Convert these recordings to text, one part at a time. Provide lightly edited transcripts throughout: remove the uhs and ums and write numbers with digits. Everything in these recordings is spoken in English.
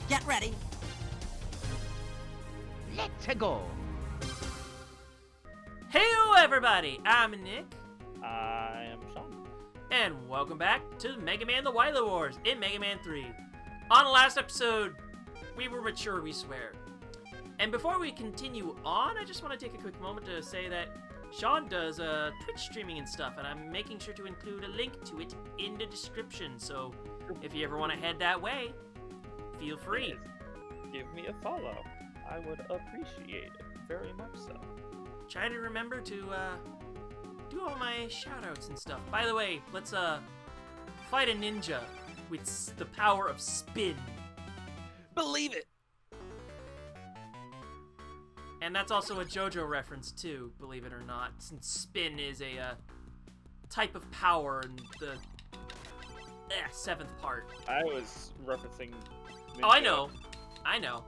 Get ready. Let's go. Heyo everybody, I'm Nick, I am Sean. and welcome back to Mega Man The Wily Wars in Mega Man 3. On the last episode, we were mature, we swear. And before we continue on, I just want to take a quick moment to say that Sean does Twitch streaming and stuff, and I'm making sure to include a link to it in the description, so if you ever want to head that way, feel free. Yes. Give me a follow. I would appreciate it very much so. Try to remember to do all my shoutouts and stuff. By the way, let's fight a ninja with the power of spin. Believe it! And that's also a JoJo reference too, believe it or not, since spin is a type of power in the 7th part. I was referencing Ninja. Oh, I know.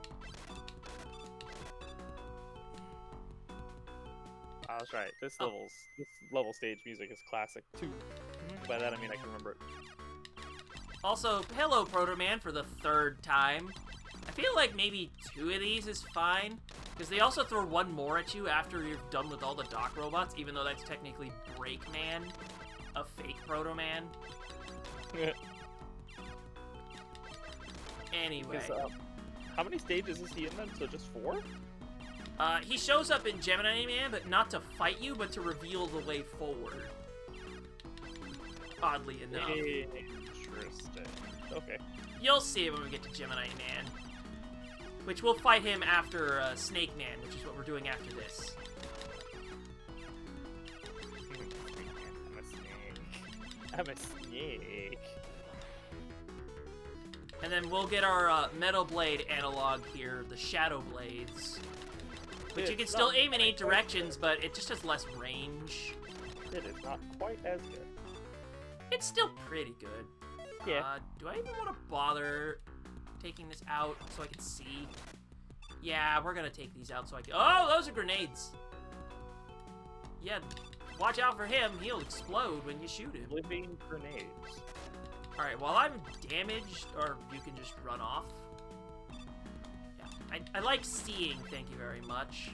I was right. This level stage music is classic too. By that I mean I can remember it. Also, hello Proto Man for the 3rd time. I feel like maybe 2 of these is fine, because they also throw one more at you after you're done with all the dock robots, even though that's technically Break Man, a fake Proto Man. Anyway. How many stages is he in then? So just 4? He shows up in Gemini Man, but not to fight you, but to reveal the way forward. Oddly enough. Interesting. Okay. You'll see it when we get to Gemini Man. Which we'll fight him after Snake Man, which is what we're doing after this. I'm a snake. I'm a snake. And then we'll get our Metal Blade analog here, the Shadow Blades. Which you can still aim in 8 directions, but it just has less range. It is not quite as good. It's still pretty good. Yeah. Do I even want to bother taking this out so I can see? Yeah, we're gonna take these out so I can... Oh, those are grenades! Yeah, watch out for him. He'll explode when you shoot him. Living grenades. Alright, while I'm damaged, or you can just run off. Yeah, I like seeing, thank you very much.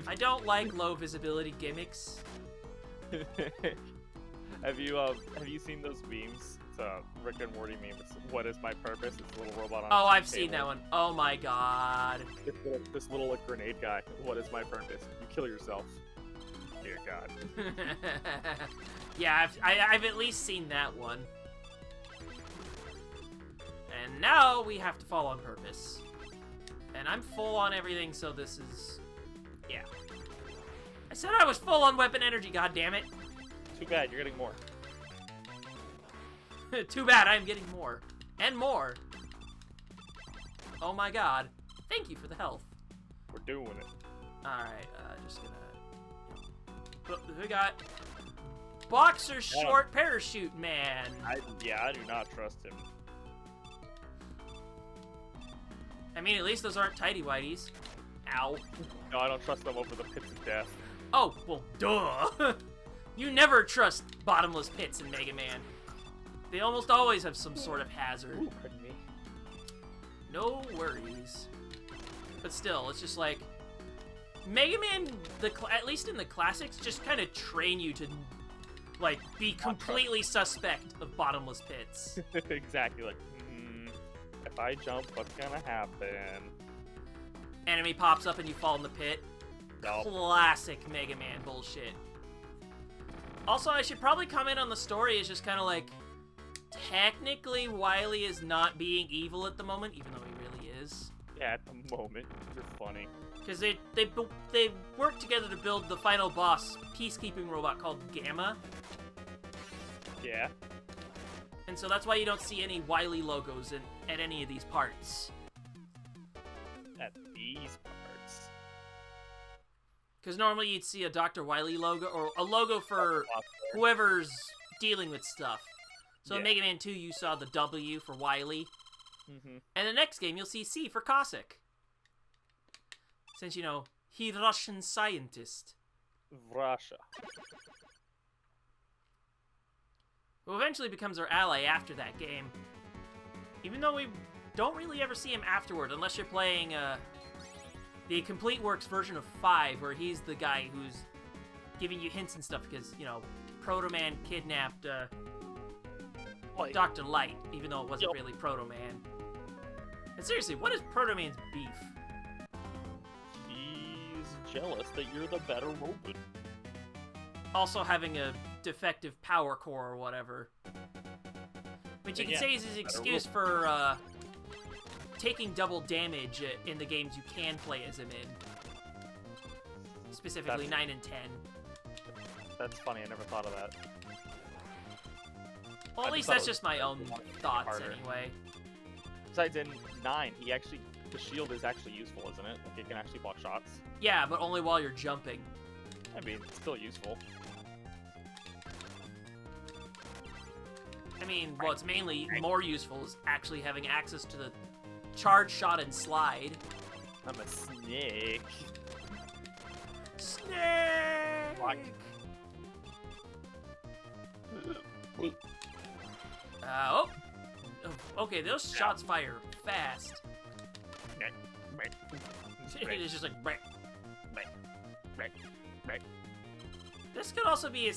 I don't like low visibility gimmicks. Have you seen those memes? It's a Rick and Morty meme. It's "What is my purpose?" It's a little robot on. Oh, I've table. seen that one. Oh my god. This little like, grenade guy. What is my purpose? You kill yourself. Dear God. Yeah, I've at least seen that one. And now we have to fall on purpose. And I'm full on everything, so this is... Yeah. I said I was full on weapon energy, goddammit. Too bad, you're getting more. Too bad, I'm getting more. And more. Oh my god. Thank you for the health. We're doing it. Alright, just gonna... We got... Boxer Short Parachute Man. I do not trust him. I mean, at least those aren't tighty-whities. Ow. No, I don't trust them over the pits of death. Oh, well, duh. You never trust bottomless pits in Mega Man. They almost always have some sort of hazard. Ooh, pardon me. No worries. But still, it's just like... Mega Man, at least in the classics, just kind of train you to, like, be completely suspect of bottomless pits. Exactly, like, if I jump, what's gonna happen? Enemy pops up and you fall in the pit. No. Classic Mega Man bullshit. Also, I should probably comment on the story. It's just kind of like, technically, Wily is not being evil at the moment, even though he really is. Yeah, at the moment. You're funny. Because they worked together to build the final boss peacekeeping robot called Gamma. Yeah. And so that's why you don't see any Wily logos at any of these parts. At these parts. Because normally you'd see a Dr. Wily logo, or a logo for whoever's dealing with stuff. So in Mega Man 2, you saw the W for Wily. Mm-hmm. And the next game, you'll see C for Cossack. Since, you know, he's Russian scientist. Russia. Who eventually becomes our ally after that game. Even though we don't really ever see him afterward, unless you're playing the Complete Works version of 5, where he's the guy who's giving you hints and stuff, because, you know, Proto Man kidnapped Dr. Light, even though it wasn't really Proto Man. And seriously, what is Proto Man's beef? He's jealous that you're the better robot. Also having a defective power core or whatever. Which you can say is his excuse for taking double damage in the games you can play as him in. Specifically 9 and 10. That's funny, I never thought of that. Well, at least that's just my own thoughts anyway. Besides, in 9, the shield is actually useful, isn't it? Like, it can actually block shots. Yeah, but only while you're jumping. I mean, it's still useful. I mean, what's mainly more useful is actually having access to the charge, shot, and slide. I'm a snake. Snake! What? Oh. Okay, those shots fire fast. It's just like... This could also be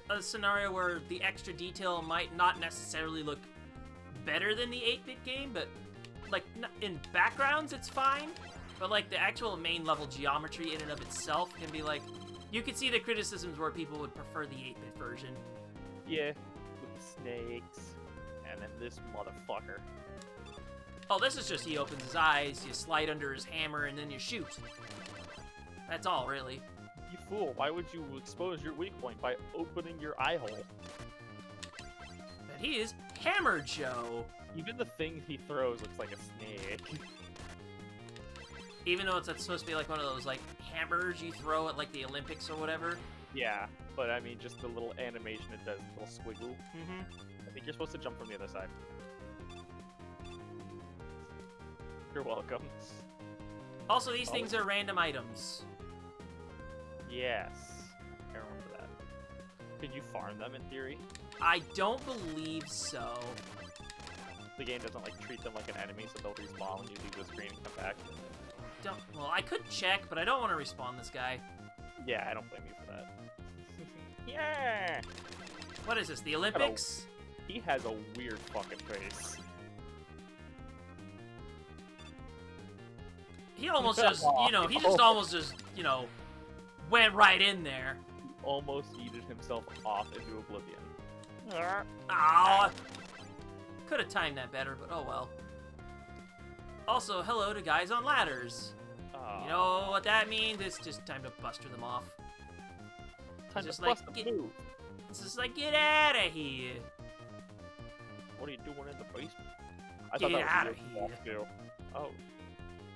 a scenario where the extra detail might not necessarily look better than the 8-bit game, but like in backgrounds it's fine, but like the actual main level geometry in and of itself can be like, you could see the criticisms where people would prefer the 8-bit version. Yeah, with snakes, and then this motherfucker. Oh, this is just he opens his eyes, you slide under his hammer, and then you shoot. That's all, really. You fool, why would you expose your weak point by opening your eye hole? But he is Hammer Joe! Even the thing he throws looks like a snake. Even though it's supposed to be like one of those like hammers you throw at like the Olympics or whatever. Yeah, but I mean just the little animation it does, the little squiggle. Mm-hmm. I think you're supposed to jump from the other side. You're welcome. Also, these things are random items. Yes. I remember that. Could you farm them in theory? I don't believe so. The game doesn't like treat them like an enemy, so they'll respawn when you leave the screen and come back. Well, I could check, but I don't want to respawn this guy. Yeah, I don't blame you for that. Yeah! What is this, the Olympics? He has a weird fucking face. He almost just, he just almost just, went right in there. Almost yeeted himself off into oblivion. Ah! Could have timed that better, but oh well. Also, hello to guys on ladders. You know what that means? It's just time to buster them off. Time just to like, bust the move. It's just like, get out of here. What are you doing in the basement? Get out of here. Oh.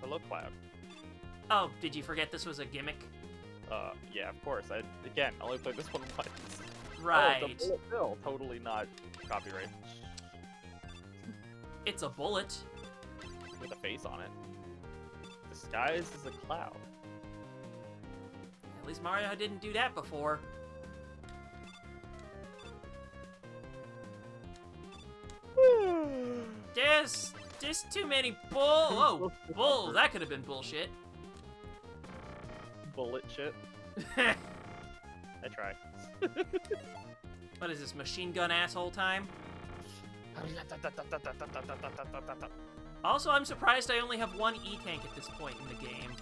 Hello, Cloud. Oh, did you forget this was a gimmick? Yeah, of course. I only played this one once. Right. Oh, the bullet bill. Totally not copyright. It's a bullet. With a face on it. Disguised as a cloud. At least Mario didn't do that before. There's too many Whoa, bull. That could have been bullshit. Bullet shit. I try. What is this, machine gun asshole time? Also, I'm surprised I only have one E-tank at this point in the game.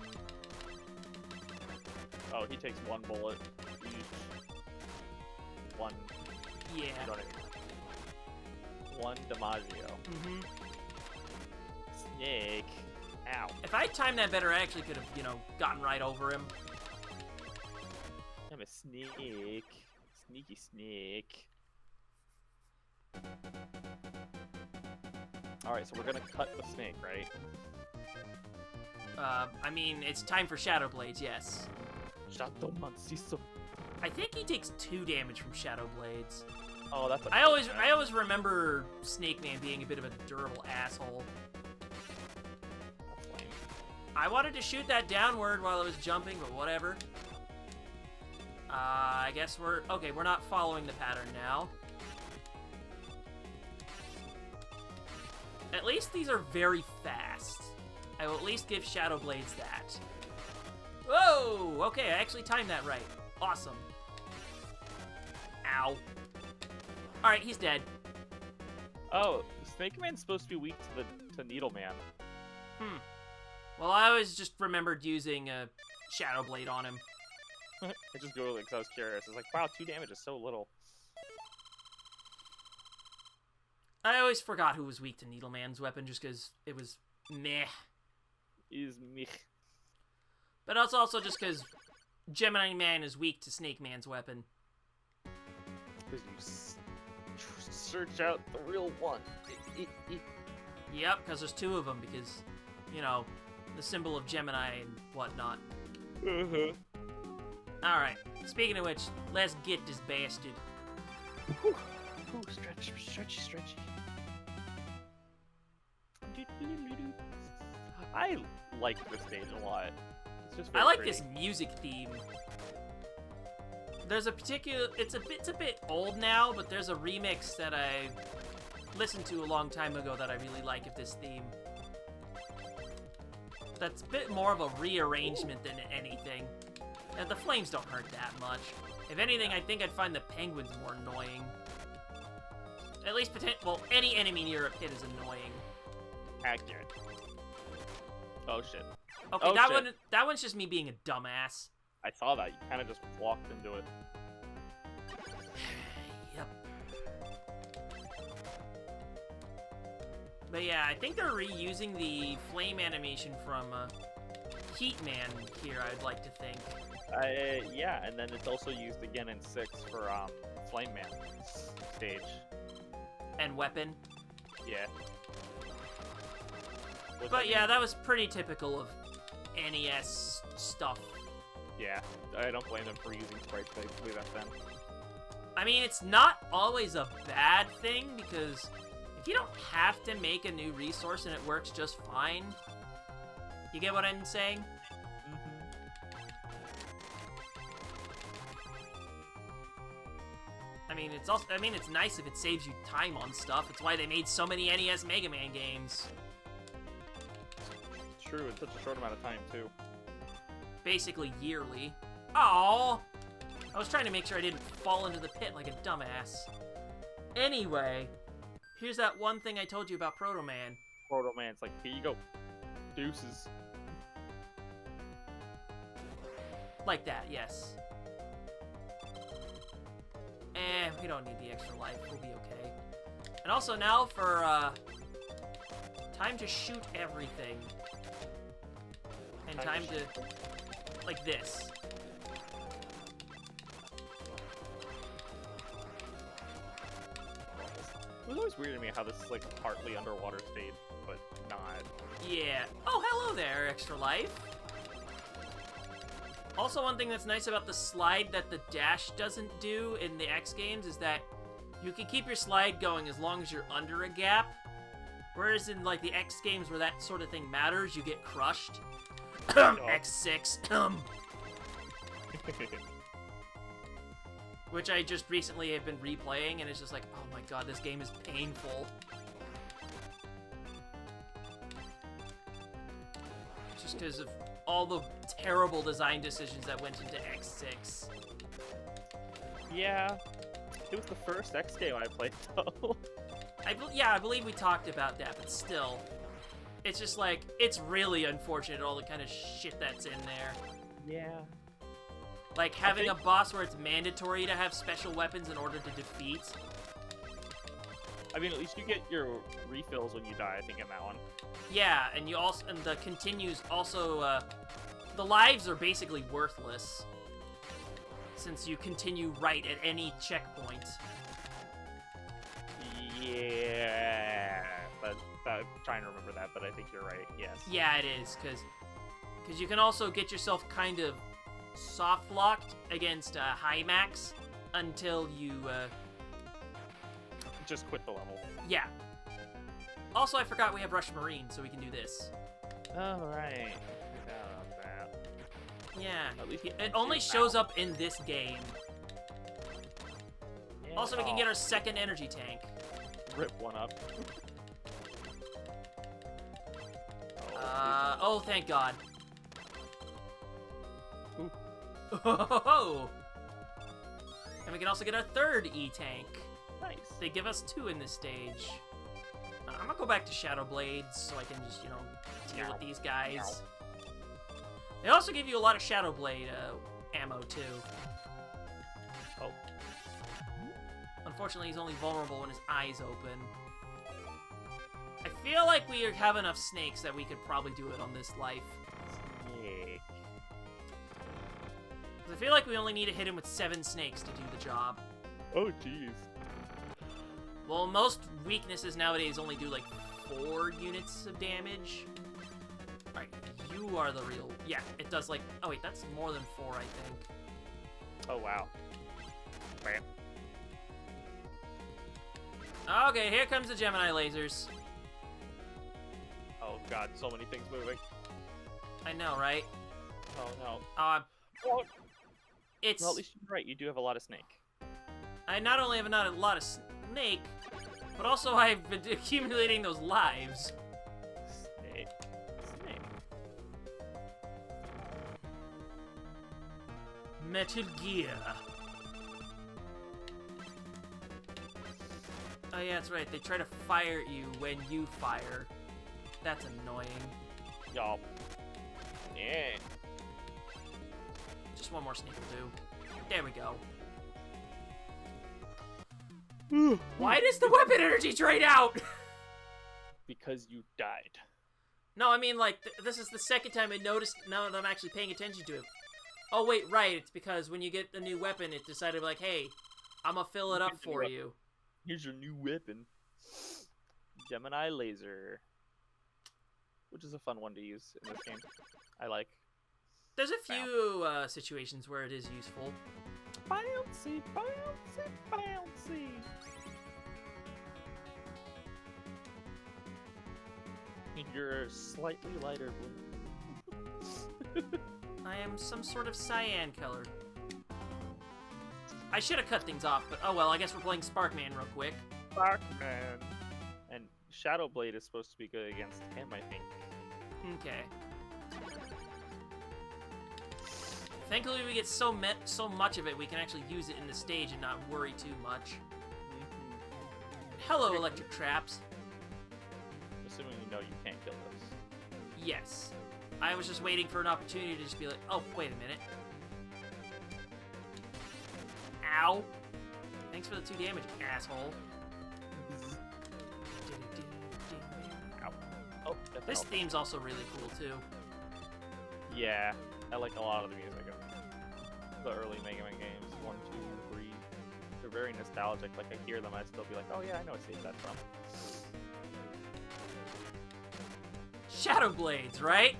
Oh, he takes one bullet each. One. Yeah. One DiMaggio. Mm-hmm. Snake. Ow. If I timed that better, I actually could have, gotten right over him. I'm a snake. Sneaky snake. Alright, so we're gonna cut the snake, right? I mean, it's time for Shadow Blades, yes. Shadow Manciso. I think he takes 2 damage from Shadow Blades. Oh, that's I always remember Snake Man being a bit of a durable asshole. That's lame. I wanted to shoot that downward while I was jumping, but whatever. I guess we're not following the pattern now. At least these are very fast. I will at least give Shadow Blades that. Whoa! Okay, I actually timed that right. Awesome. Ow. Alright, he's dead. Oh, Snake Man's supposed to be weak to Needle Man. Well, I always just remembered using a Shadow Blade on him. I just go like, 'cause I was curious. It's like, wow, 2 damage is so little. I always forgot who was weak to Needle Man's weapon just because it was meh. Is me. But it's also just because Gemini Man is weak to Snake Man's weapon. Because you search out the real one. Yep, because there's 2 of them because, you know, the symbol of Gemini and whatnot. Alright, speaking of which, let's get this bastard. Ooh, stretchy. I like this stage a lot. It's just very I like pretty. this music theme. There's a particular... It's a bit old now, but there's a remix that I listened to a long time ago that I really like of this theme. That's a bit more of a rearrangement than anything. And the flames don't hurt that much. If anything, I think I'd find the penguins more annoying. At least, well, any enemy near a pit is annoying. Accurate. Oh shit. Okay, Oh, that one's just me being a dumbass. I saw that. You kind of just walked into it. Yep. But yeah, I think they're reusing the flame animation from Heat Man here, I'd like to think. Yeah, and then it's also used again in 6 for Flame Man stage. And Weapon. Yeah. But yeah, that was pretty typical of NES stuff. Yeah, I don't blame them for using sprites basically back then. I mean, it's not always a bad thing, because if you don't have to make a new resource and it works just fine, you get what I'm saying? I mean, it's nice if it saves you time on stuff. It's why they made so many NES Mega Man games. It's true, in such a short amount of time, too. Basically yearly. Aww! I was trying to make sure I didn't fall into the pit like a dumbass. Anyway, here's that one thing I told you about Proto Man. Proto Man's like, here you go. Deuces. Like that, yes. We don't need the extra life. We'll be okay. And also now for, time to shoot everything. And time to... like this. It was always weird to me how this is like partly underwater state, but not. Yeah. Oh, hello there, Extra Life. Also, one thing that's nice about the slide that the dash doesn't do in the X games is that you can keep your slide going as long as you're under a gap. Whereas in like the X games where that sort of thing matters, you get crushed. X6. Which I just recently have been replaying, and it's just like, oh my god, this game is painful. Just because of all the terrible design decisions that went into X6. Yeah, it was the first X game I played, though. I believe we talked about that, but still. It's just like, it's really unfortunate all the kind of shit that's in there. Yeah. Like having a boss where it's mandatory to have special weapons in order to defeat. I mean, at least you get your refills when you die, I think, in that one. Yeah, and you also, and the continues also, the lives are basically worthless. Since you continue right at any checkpoint. Yeah, but I'm trying to remember that, but I think you're right, yes. Yeah, it is, because you can also get yourself kind of soft-locked against high max until you, just quit the level. Yeah. Also, I forgot we have Rush Marine, so we can do this. Oh, right. Forgot about that. Yeah. At least It only shows up in this game. Yeah. Also, we can get our second energy tank. Rip one up. Oh, thank God. Ooh. Oh! And we can also get our third E-Tank. Nice. They give us 2 in this stage. I'm gonna go back to Shadow Blades so I can just, you know, deal with these guys. They also give you a lot of Shadow Blade ammo, too. Oh. Unfortunately, he's only vulnerable when his eyes open. I feel like we have enough snakes that we could probably do it on this life. Snake. 'Cause I feel like we only need to hit him with 7 snakes to do the job. Oh, jeez. Well, most weaknesses nowadays only do like 4 units of damage. Alright, you are the real... Yeah, it does like... Oh wait, that's more than 4, I think. Oh, wow. Bam. Okay, here comes the Gemini Lasers. Oh, God, so many things moving. I know, right? Oh, no. Oh, it's... Well, at least you're right. You do have a lot of snake. I not only have not a lot of snake, but also I've been accumulating those lives. Snake. Snake. Metal Gear. Oh yeah, that's right. They try to fire at you when you fire. That's annoying. Y'all. Yeah. Just one more snake will do. There we go. Why does the weapon energy drain out? Because you died. No, I mean, like, this is the second time I noticed now that I'm actually paying attention to it. Oh, wait, right. It's because when you get a new weapon, it decided, like, hey, I'm gonna fill it up for you. Here's your new weapon. Gemini Laser. Which is a fun one to use in this game. I like. There's a few situations where it is useful. Bouncy, bouncy, bouncy. You're slightly lighter blue. I am some sort of cyan color. I should have cut things off, but oh well, I guess we're playing Sparkman real quick. Sparkman. And Shadow Blade is supposed to be good against him, I think. Okay. Thankfully, we get so much of it, we can actually use it in the stage and not worry too much. Hello, electric traps. Assuming you know you can't kill this. Yes. I was just waiting for an opportunity to just be like, oh, wait a minute. Ow. Thanks for the 2 damage, asshole. Ow. Oh, This theme's also really cool, too. Yeah, I like a lot of the music of the early Mega Man games. 1, 2, 3. They're very nostalgic. Like, I hear them, I'd still be like, oh yeah, I know I saved that from. Shadow Blades, right?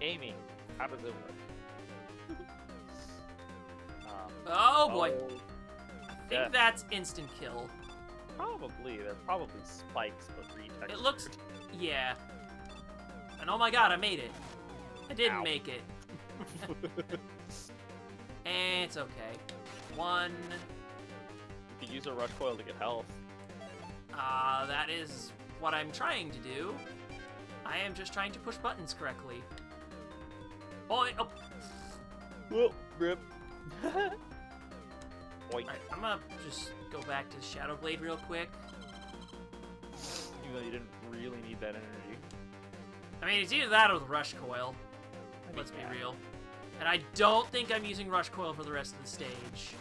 Aiming. How does it work? Oh boy. I think death. that's instant kill. Probably. They're probably spikes, but retextured. It looks... Yeah. And oh my god, I made it. I didn't Ow. make it. And it's okay. 1. You could use a rush coil to get health. That is what I'm trying to do. I am just trying to push buttons correctly. Boy, oh. Whoa, rip. Alright, I'm gonna just go back to Shadow Blade real quick. Even though you didn't really need that energy. I mean, it's either that or the Rush Coil. I mean, Let's be yeah. real. And I don't think I'm using Rush Coil for the rest of the stage.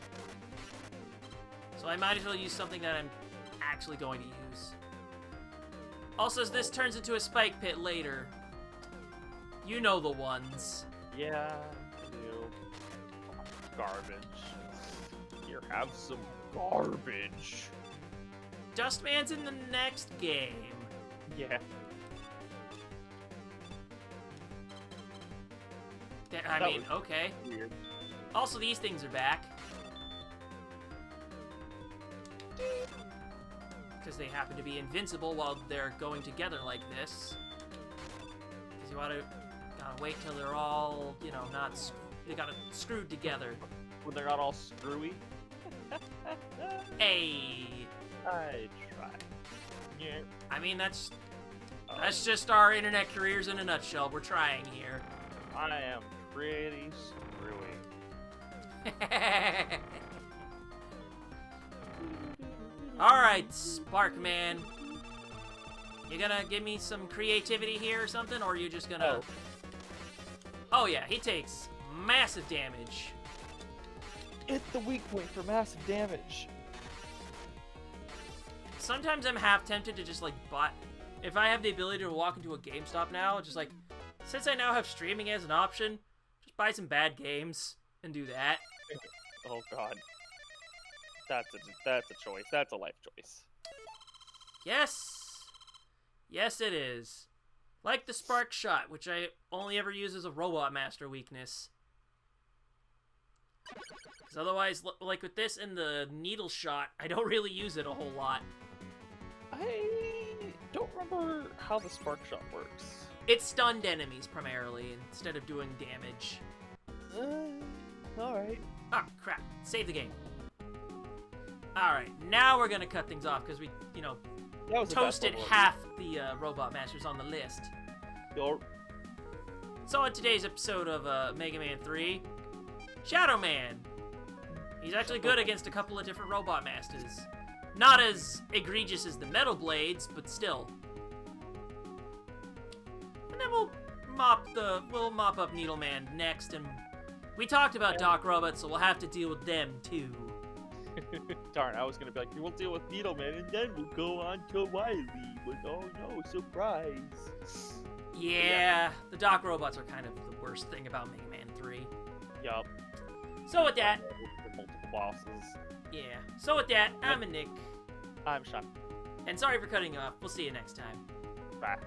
So I might as well use something that I'm actually going to use. Also, as this turns into a spike pit later, you know the ones. Yeah, I do. Garbage. Here, have some garbage. Dustman's in the next game. Yeah. I That mean, was okay. Weird. Also, these things are back. Because they happen to be invincible while they're going together like this. Because you gotta wait till they're all, you know, they gotta screwed together. When they're not all screwy. Hey! I tried. Yeah. I mean, that's That's just our internet careers in a nutshell. We're trying here. I am pretty screwy. Alright, Sparkman. You gonna give me some creativity here or something, or are you just gonna... Oh yeah, he takes massive damage. It's the weak point for massive damage. Sometimes I'm half tempted to just, like, buy... If I have the ability to walk into a GameStop now, just, like, since I now have streaming as an option, just buy some bad games and do that. Oh god. That's a choice. That's a life choice. Yes! Yes, it is. Like the Spark Shot, which I only ever use as a Robot Master weakness. Because otherwise, like with this and the Needle Shot, I don't really use it a whole lot. I don't remember how the Spark Shot works. It stunned enemies, primarily, instead of doing damage. Alright. Oh, crap. Save the game. Alright, now we're gonna cut things off, because we, you know, That was toasted half the Robot Masters on the list. So in today's episode of Mega Man 3, Shadow Man. He's actually good against a couple of different Robot Masters. Not as egregious as the Metal Blades, but still. And then we'll mop up Needleman next, and we talked about Doc Robots, so we'll have to deal with them too. Darn, I was gonna be like, we'll deal with Needleman and then we'll go on to Wily, but oh no, surprise. Yeah, the Doc Robots are kind of the worst thing about Mega Man 3. Yup. So with that, Multiple bosses. yeah. So with that, I'm Nick, I'm Sean. and sorry for cutting off. We'll see you next time. Bye.